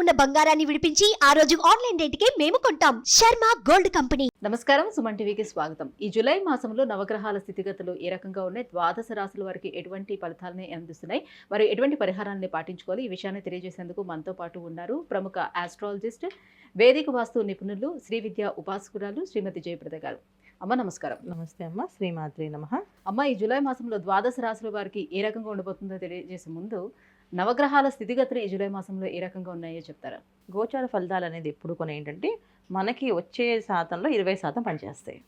ఉన్న బంగారాన్ని విడిపించి ఆ రోజు ఆన్లైన్ రేటుకే మేము కొంటాం. Sharma gold company. నమస్కారం, సుమన్ టీవీకి స్వాగతం. ఈ జూలై మాసంలో నవగ్రహాల స్థితిగతులు ఏ రకంగా ఉన్నాయి, ద్వాదశ రాశుల వారికి ఎటువంటి ఫలితాలని అందిస్తున్నాయి, మరి ఎటువంటి పరిహారాన్ని పాటించుకోవాలి, ఈ విషయాన్ని తెలియజేసేందుకు మనతో పాటు ఉన్నారు ప్రముఖ ఆస్ట్రాలజిస్ట్, వేదిక వాస్తు నిపుణులు, శ్రీ విద్యా ఉపాసకురాలు శ్రీమతి జయప్రద గారు. అమ్మ నమస్కారం. నమస్తే అమ్మ, శ్రీమాత్రి నమః. అమ్మ, ఈ జూలై మాసంలో ద్వాదశ రాశుల వారికి ఏ రకంగా ఉండబోతుందో తెలియజేసే ముందు నవగ్రహాల స్థితిగతులు ఈ జూలై మాసంలో ఏ రకంగా ఉన్నాయో చెప్తారా? గోచార ఫలితాలు అనేది ఎప్పుడు కొన్ని ఏంటంటే మనకి వచ్చే శాతంలో 20% పనిచేస్తాయి.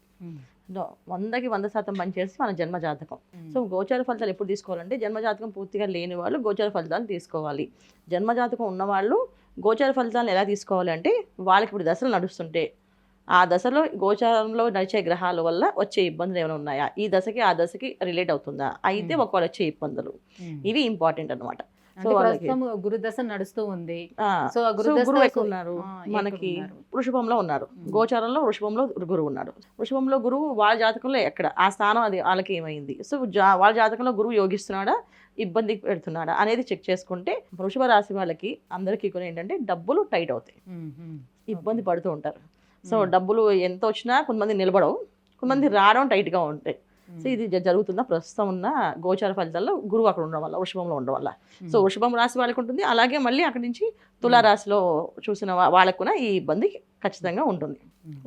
100కి 100% పనిచేస్తే మన జన్మజాతకం. సో గోచార ఫలితాలు ఎప్పుడు తీసుకోవాలంటే జన్మజాతకం పూర్తిగా లేని వాళ్ళు గోచార ఫలితాలు తీసుకోవాలి. జన్మజాతకం ఉన్నవాళ్ళు గోచార ఫలితాలను ఎలా తీసుకోవాలి అంటే వాళ్ళకి ఇప్పుడు దశలు నడుస్తుంటే ఆ దశలో గోచారంలో నడిచే గ్రహాల వల్ల వచ్చే ఇబ్బందులు ఏమైనా ఉన్నాయా, ఈ దశకి ఆ దశకి రిలేట్ అవుతుందా, అయితే ఒకవేళ వచ్చే ఇబ్బందులు ఇవి ఇంపార్టెంట్ అనమాట. సో గురుదశ నడుస్తూ ఉంది. సో గురువు ఎక్కువ ఉన్నారు, మనకి వృషభంలో ఉన్నారు, గోచారంలో వృషభంలో గురువు ఉన్నాడు. వృషభంలో గురువు వాళ్ళ జాతకంలో ఎక్కడ ఆ స్థానం అది వాళ్ళకి ఏమైంది, సో వాళ్ళ జాతకంలో గురువు యోగిస్తున్నాడా, ఇబ్బంది పెడుతున్నాడా అనేది చెక్ చేసుకుంటే వృషభ రాశి వాళ్ళకి అందరికీ కూడా ఏంటంటే డబ్బులు టైట్ అవుతాయి, ఇబ్బంది పడుతూ ఉంటారు. సో డబ్బులు ఎంత వచ్చినా కొంతమంది నిలబడవు, కొంతమంది రావడం టైట్గా ఉంటాయి. సో ఇది జరుగుతున్న ప్రస్తుతం ఉన్న గోచార ఫలితాల్లో గురువు అక్కడ ఉండడం వల్ల, వృషభంలో ఉండడం వల్ల. సో వృషభం రాశి వాళ్ళకి ఉంటుంది, అలాగే మళ్ళీ అక్కడి నుంచి తులారాశిలో చూసిన వాళ్ళకు కూడా ఈ ఇబ్బంది ఖచ్చితంగా ఉంటుంది.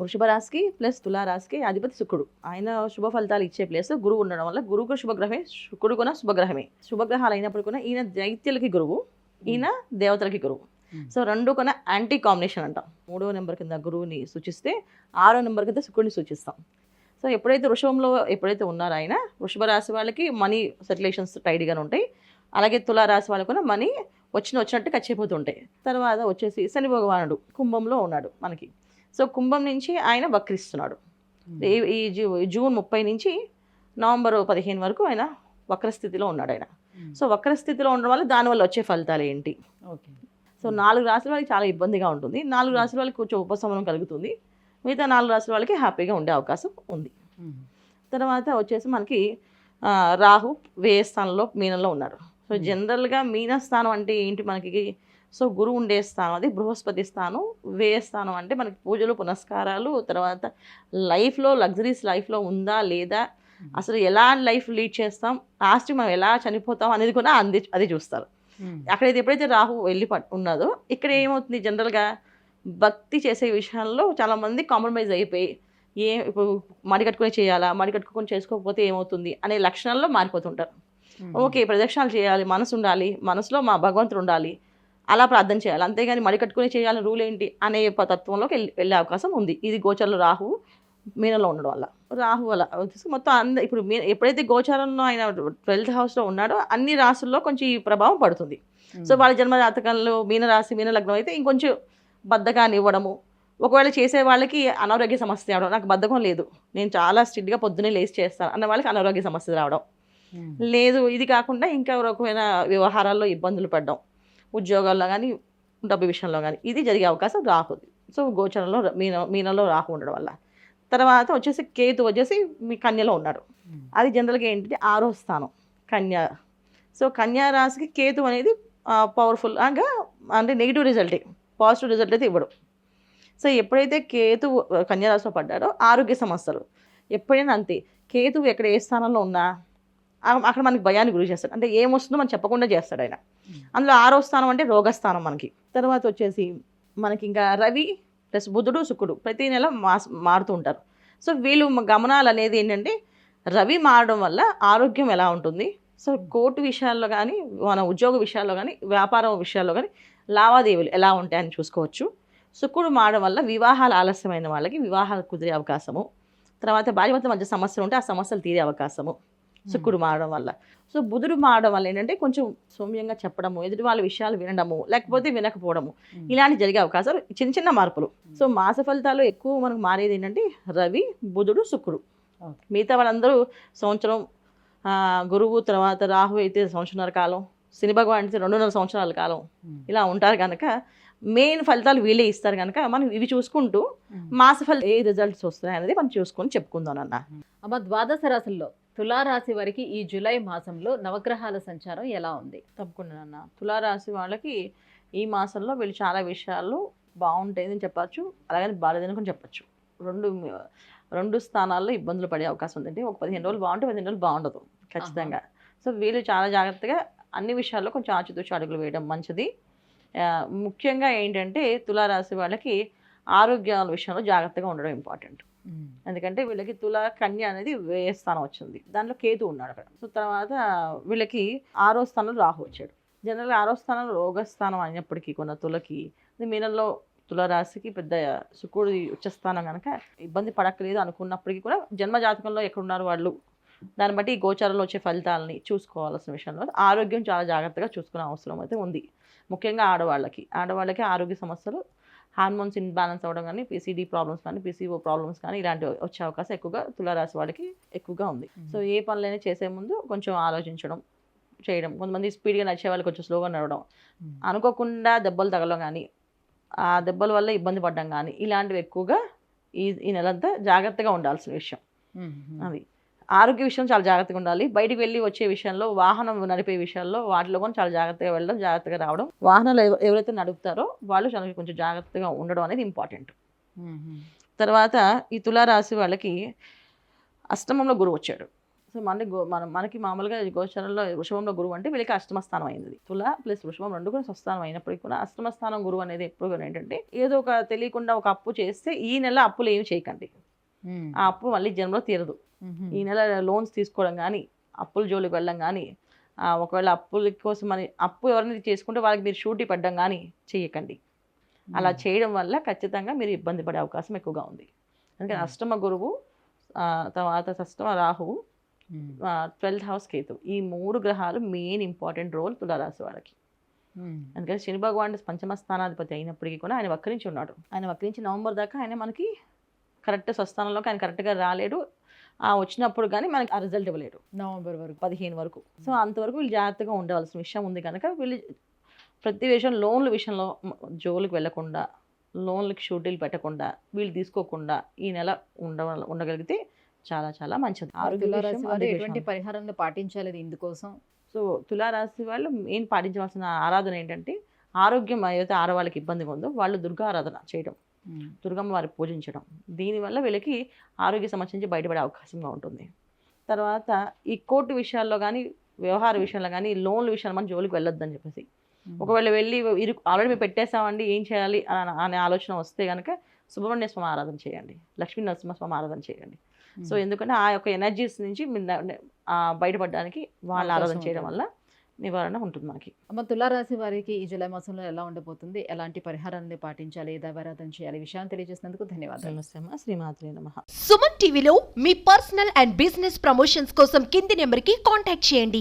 వృషభ రాశికి ప్లస్ తులారాశికి అధిపతి శుక్రుడు, ఆయన శుభ ఫలితాలు ఇచ్చే ప్లేస్ గురువు ఉండడం వల్ల గురువుకు శుభగ్రహమే, శుక్రుడు కూడా శుభగ్రహమే. శుభగ్రహాలు అయినప్పుడు కూడా ఈయన దైత్యులకి గురువు, ఈయన దేవతలకి గురువు. సో రెండు కొన యాంటీ కాంబినేషన్ అంటాం. 3వ నెంబర్ కింద గురువుని సూచిస్తే 6వ నెంబర్ కింద శుక్రుడిని సూచిస్తాం. సో ఎప్పుడైతే వృషభంలో ఎప్పుడైతే ఉన్నారో ఆయన, వృషభ రాశి వాళ్ళకి మనీ సర్క్యులేషన్స్ టైట్గానే ఉంటాయి, అలాగే తులారాశి వాళ్ళకు కూడా మనీ వచ్చినట్టు ఖర్చయిపోతుంటాయి. తర్వాత వచ్చేసి శని భగవానుడు కుంభంలో ఉన్నాడు మనకి. సో కుంభం నుంచి ఆయన వక్రిస్తున్నాడు. ఈ జూన్ 30 నుంచి నవంబర్ 15 వరకు ఆయన వక్రస్థితిలో ఉన్నాడు ఆయన. సో వక్రస్థితిలో ఉండడం వల్ల దానివల్ల వచ్చే ఫలితాలు ఏంటి? ఓకే, సో 4 రాశుల వాళ్ళకి చాలా ఇబ్బందిగా ఉంటుంది, 4 రాశుల వాళ్ళకి కొంచెం ఉపశమనం కలుగుతుంది, మిగతా 4 రాశుల వాళ్ళకి హ్యాపీగా ఉండే అవకాశం ఉంది. తర్వాత వచ్చేసి మనకి రాహు వ్యయ స్థానంలో మీనంలో ఉన్నారు. సో జనరల్గా మీన స్థానం అంటే ఏంటి మనకి, సో గురువు ఉండే స్థానం అది బృహస్పతి స్థానం. వ్యయ స్థానం అంటే మనకి పూజలు పునస్కారాలు, తర్వాత లైఫ్లో లగ్జరీస్ లైఫ్లో ఉందా లేదా, అసలు ఎలా లైఫ్ లీడ్ చేస్తాం, లాస్ట్ మనం ఎలా చనిపోతాం అనేది కూడా అది చూస్తారు. అక్కడైతే ఎప్పుడైతే రాహు వెళ్ళి ఉన్నదో ఇక్కడ ఏమవుతుంది, జనరల్గా భక్తి చేసే విషయాల్లో చాలామంది కాంప్రమైజ్ అయిపోయి ఇప్పుడు మడి కట్టుకుని చేయాలా, మడి కట్టుకొని చేసుకోకపోతే ఏమవుతుంది అనే లక్షణాల్లో మారిపోతుంటారు. ఓకే, ప్రదక్షిణాలు చేయాలి, మనసు ఉండాలి, మనసులో మా భగవంతుడు ఉండాలి, అలా ప్రార్థన చేయాలి, అంతేగాని మడి కట్టుకుని చేయాలని రూల్ ఏంటి అనే తత్వంలోకి వెళ్ళే అవకాశం ఉంది. ఇది గోచరంలో రాహు మీనంలో ఉండడం వల్ల. రాహు వల్ల మొత్తం ఇప్పుడు ఎప్పుడైతే గోచారంలో ఆయన 12th హౌస్లో ఉన్నాడో అన్ని రాశుల్లో కొంచెం ఈ ప్రభావం పడుతుంది. సో వాళ్ళ జన్మ జాతకంలో మీనరాశి మీన లగ్నం అయితే ఇంకొంచెం బద్ధకాన్ని ఇవ్వడము, ఒకవేళ చేసే వాళ్ళకి అనారోగ్య సమస్య రావడం, నాకు బద్ధకం లేదు నేను చాలా స్ట్రిక్ట్గా పొద్దున్నే లేచి చేస్తాను అన్న వాళ్ళకి అనారోగ్య సమస్య రావడం లేదు. ఇది కాకుండా ఇంకా రకమైన వ్యవహారాల్లో ఇబ్బందులు పడడం, ఉద్యోగాల్లో కానీ డబ్బు విషయంలో కానీ ఇది జరిగే అవకాశం రాహుది. సో గోచరంలో మీనంలో రాహు ఉండడం వల్ల. తర్వాత వచ్చేసి కేతు వచ్చేసి మీ కన్యలో ఉన్నాడు, అది జనరల్గా ఏంటంటే 6వ స్థానం కన్యా. సో కన్యా రాశికి కేతు అనేది పవర్ఫుల్గా అంటే నెగిటివ్ రిజల్టే, పాజిటివ్ రిజల్ట్ అయితే ఇవ్వడు. సో ఎప్పుడైతే కేతు కన్యా రాశిలో పడ్డాడో ఆరోగ్య సమస్యలు ఎప్పుడైనా అంతే. కేతు ఎక్కడ ఏ స్థానంలో ఉన్నా అక్కడ మనకి భయాన్ని గురి చేస్తాడు, అంటే ఏమొస్తుందో మనం చెప్పకుండా చేస్తాడు ఆయన. అందులో 6వ స్థానం అంటే రోగస్థానం మనకి. తర్వాత వచ్చేసి మనకి ఇంకా రవి ప్లస్ బుధుడు శుక్రుడు ప్రతి నెల మారుతూ ఉంటారు. సో వీళ్ళు గమనాలు అనేది ఏంటంటే రవి మారడం వల్ల ఆరోగ్యం ఎలా ఉంటుంది, సో కోర్టు విషయాల్లో కానీ మన ఉద్యోగ విషయాల్లో కానీ వ్యాపారం విషయాల్లో కానీ లావాదేవీలు ఎలా ఉంటాయని చూసుకోవచ్చు. శుక్రుడు మారడం వల్ల వివాహాలు ఆలస్యమైన వాళ్ళకి వివాహాలు కుదిరే అవకాశము, తర్వాత భార్యాభర్తల మధ్య సమస్యలు ఉంటే ఆ సమస్యలు తీరే అవకాశము శుక్రుడు మారడం వల్ల. సో బుధుడు మారడం వల్ల ఏంటంటే కొంచెం సౌమ్యంగా చెప్పడము, ఎదుటి వాళ్ళ విషయాలు వినడము, లేకపోతే వినకపోవడము, ఇలాంటి జరిగే అవకాశాలు చిన్న చిన్న మార్పులు. సో మాస ఫలితాలు ఎక్కువ మనకు మారేది ఏంటంటే రవి బుధుడు శుక్రుడు. మిగతా వాళ్ళందరూ సంవత్సరం, గురువు తర్వాత రాహు అయితే సంవత్సరాల కాలం, శని భగవాన్ అయితే 2.5 సంవత్సరాల కాలం ఇలా ఉంటారు కనుక మెయిన్ ఫలితాలు వీళ్ళే ఇస్తారు కనుక మనం ఇవి చూసుకుంటూ మాస ఫలితాలు ఏ రిజల్ట్స్ వస్తాయి అనేది మనం చూసుకొని చెప్పుకుందాం అన్న. అమ్మ, ద్వాదశ రాశుల్లో తులారాశి వారికి ఈ జూలై మాసంలో నవగ్రహాల సంచారం ఎలా ఉంది? తప్పకుండా అన్న. తులారాశి వాళ్ళకి ఈ మాసంలో వీళ్ళు చాలా విషయాల్లో బాగుంటాయని చెప్పచ్చు, అలాగని బాగాలేదని కూడా చెప్పచ్చు. రెండు స్థానాల్లో ఇబ్బందులు పడే అవకాశం ఉందండి. ఒక 15 రోజులు బాగుంటే 15 రోజులు బాగుండదు ఖచ్చితంగా. సో వీళ్ళు చాలా జాగ్రత్తగా అన్ని విషయాల్లో కొంచెం ఆచితూచి అడుగులు వేయడం మంచిది. ముఖ్యంగా ఏంటంటే తులారాశి వాళ్ళకి ఆరోగ్యాల విషయంలో జాగ్రత్తగా ఉండడం ఇంపార్టెంట్. ఎందుకంటే వీళ్ళకి తుల కన్య అనేది వ్యయ స్థానం వచ్చింది, దాంట్లో కేతు ఉన్నాడు అక్కడ. సో తర్వాత వీళ్ళకి 6వ స్థానంలో రాహు వచ్చాడు. జనరల్గా 6వ స్థానంలో రోగస్థానం అయినప్పటికీ కొన్న తులకి మీనంలో తులారాశికి పెద్ద శుక్రుడు ఉచ్చస్థానం కనుక ఇబ్బంది పడక్కలేదు అనుకున్నప్పటికీ కూడా జన్మజాతకంలో ఎక్కడున్నారు వాళ్ళు, దాన్ని బట్టి ఈ గోచారంలో వచ్చే ఫలితాలని చూసుకోవాల్సిన విషయంలో ఆరోగ్యం చాలా జాగ్రత్తగా చూసుకునే అవసరం అయితే ఉంది. ముఖ్యంగా ఆడవాళ్ళకి ఆరోగ్య సమస్యలు, హార్మోన్స్ ఇన్బ్యాలెన్స్ అవ్వడం కానీ, పీసీడీ ప్రాబ్లమ్స్ కానీ, పీసీఓ ప్రాబ్లమ్స్ కానీ ఇలాంటివి వచ్చే అవకాశం ఎక్కువగా తులారాశి వాళ్ళకి ఎక్కువగా ఉంది. సో ఏ పనులైనా చేసే ముందు కొంచెం ఆలోచించడం చేయడం. కొంతమంది స్పీడ్గా నడిచే వాళ్ళు కొంచెం స్లోగా నడవడం, అనుకోకుండా దెబ్బలు తగలడం కానీ, ఆ దెబ్బల వల్ల ఇబ్బంది పడడం కానీ ఇలాంటివి ఎక్కువగా ఈ నెలంతా జాగ్రత్తగా ఉండాల్సిన విషయం. అది ఆరోగ్య విషయం చాలా జాగ్రత్తగా ఉండాలి. బయటికి వెళ్ళి వచ్చే విషయంలో, వాహనం నడిపే విషయాల్లో వాటిలో కూడా చాలా జాగ్రత్తగా వెళ్ళడం, జాగ్రత్తగా రావడం. వాహనాలు ఎవరైతే నడుపుతారో వాళ్ళు చాలా కొంచెం జాగ్రత్తగా ఉండడం అనేది ఇంపార్టెంట్. తర్వాత ఈ తులారాశి వాళ్ళకి అష్టమంలో గురువు వచ్చాడు. సో మనకి మామూలుగా గోచరంలో వృషభంలో గురువు అంటే వీళ్ళకి అష్టమ స్థానం అయింది. తుల ప్లస్ వృషభం రెండు కూడా స్వస్థానం అయినప్పటికీ కూడా అష్టమ స్థానం గురువు అనేది ఎప్పుడు ఏంటంటే ఏదో ఒక తెలియకుండా ఒక అప్పు చేస్తే ఈ నెల అప్పులు ఏమి చేయకండి, ఆ అప్పు మళ్ళీ జన్మలో తీరదు. ఈ నెల లోన్స్ తీసుకోవడం కానీ, అప్పుల జోలికి వెళ్ళడం కానీ, ఒకవేళ అప్పుల కోసం అప్పు ఎవరైనా చేసుకుంటే వాళ్ళకి మీరు షూటీ పడ్డం కానీ చేయకండి. అలా చేయడం వల్ల ఖచ్చితంగా మీరు ఇబ్బంది పడే అవకాశం ఎక్కువగా ఉంది. అందుకని అష్టమ గురువు, తర్వాత షష్టమ రాహువు, 12th హౌస్ కేతు, ఈ 3 గ్రహాలు మెయిన్ ఇంపార్టెంట్ రోల్ తులారాశి వాళ్ళకి. అందుకని శని భగవానుడు పంచమ స్థానాధిపతి అయినప్పటికీ కూడా ఆయన వక్రించి ఉన్నాడు. ఆయన వక్రించి నవంబర్ దాకా ఆయన మనకి కరెక్ట్ స్వస్థానంలోకి ఆయన కరెక్ట్గా రాలేడు. వచ్చినప్పుడు కానీ మనకి ఆ రిజల్ట్ ఇవ్వలేడు నవంబర్ వరకు, 15 వరకు. సో అంతవరకు వీళ్ళు జాగ్రత్తగా ఉండవలసిన విషయం ఉంది కనుక వీళ్ళు ప్రతి విషయం లోన్ల విషయంలో జోలికి వెళ్లకుండా, లోన్లకి షూటీలు పెట్టకుండా, వీళ్ళు తీసుకోకుండా ఈ నెల ఉండగలిగితే చాలా చాలా మంచిది. తులారాశి వారు ఎటువంటి పరిహారాన్ని పాటించాలి ఇందుకోసం? సో తులారాశి వాళ్ళు మెయిన్ పాటించవలసిన ఆరాధన ఏంటంటే, ఆరోగ్యం ఏదైతే ఆడవాళ్ళకి ఇబ్బందిగా ఉందో వాళ్ళు దుర్గా ఆరాధన చేయడం, దుర్గమ్మ వారిని పూజించడం. దీనివల్ల వీళ్ళకి ఆరోగ్య సమస్య నుంచి బయటపడే అవకాశంగా ఉంటుంది. తర్వాత ఈ కోర్టు విషయాల్లో కానీ, వ్యవహార విషయంలో కానీ, లోన్ల విషయాలు మనం జోలికి వెళ్ళొద్దని చెప్పేసి, ఒకవేళ వెళ్ళి ఆల్రెడీ మేము పెట్టేసామండి ఏం చేయాలి అనే ఆలోచన వస్తే కనుక సుబ్రహ్మణ్య స్వామి ఆరాధన చేయండి, లక్ష్మీ నరసింహస్వామి ఆరాధన చేయండి. సో ఎందుకంటే ఆ యొక్క ఎనర్జీస్ నుంచి బయటపడడానికి వాళ్ళ ఆరాధన చేయడం వల్ల నివారణ ఉంటుంది మనకి. అమ్మ, తులారాశి వారికి ఈ జూలై మాసంలో ఎలా ఉండబోతుంది, ఎలాంటి పరిహారాన్ని పాటించాలి, దైవారాధన చేయాలి, విషయాన్ని తెలియజేసినందుకు ధన్యవాదాలు. నమస్తే అమ్మ, శ్రీమాత్రే నమః. సుమన్ టీవీలో మీ పర్సనల్ అండ్ బిజినెస్ ప్రమోషన్స్ కోసం కింది నెంబర్కి కాంటాక్ట్ చేయండి.